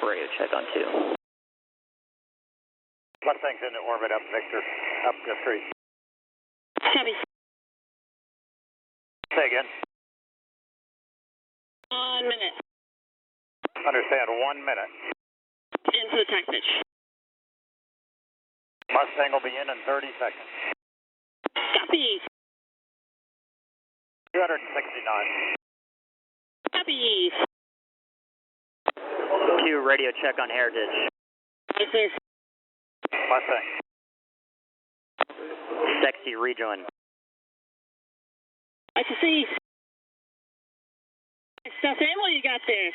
Radio check on 2. Mustang's into orbit up Victor, up the street. Copy. Say again. 1 minute. Understand, 1 minute. Into the tack pitch. Mustang will be in 30 seconds. Copy. 269. Copy. 2 radio check on Heritage. Yes, sir. Mustang. Sexy rejoin. Nice to see. Nice stuff animal you got there.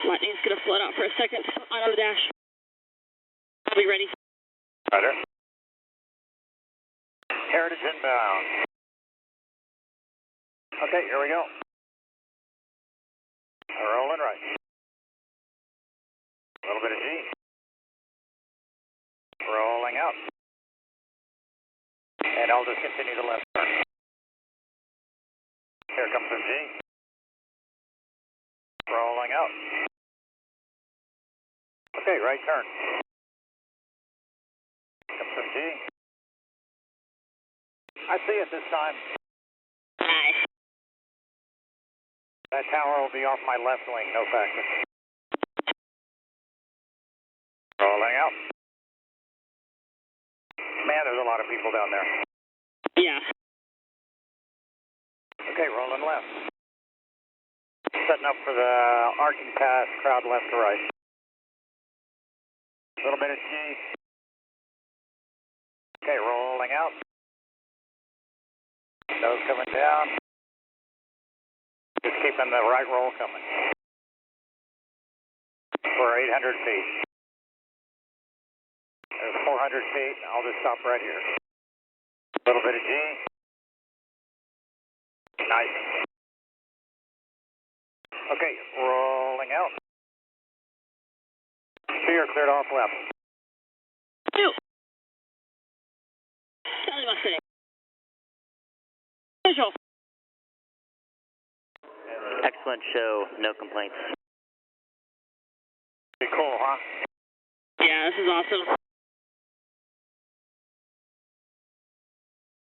Lightning's gonna float out for a second on the dash. I'll be ready. Roger. Heritage inbound. Okay, here we go. Rolling right. A little bit of G. Rolling out. And I'll just continue the left turn. Here comes some G. Rolling out. Okay, right turn. Comes some G. I see it this time. Nice. That tower will be off my left wing, no factor. Rolling out. Man, there's a lot of people down there. Yeah. Okay, rolling left. Setting up for the arcing pass, crowd left to right. A little bit of G. Okay, rolling out. Nose coming down. Just keeping the right roll coming. For 800 feet. There's 400 feet. I'll just stop right here. A little bit of G. Nice. Okay, rolling out. Sphere cleared off left. 2. Charlie Mustang. Visual. Excellent show, no complaints. Pretty cool, huh? Yeah, this is awesome.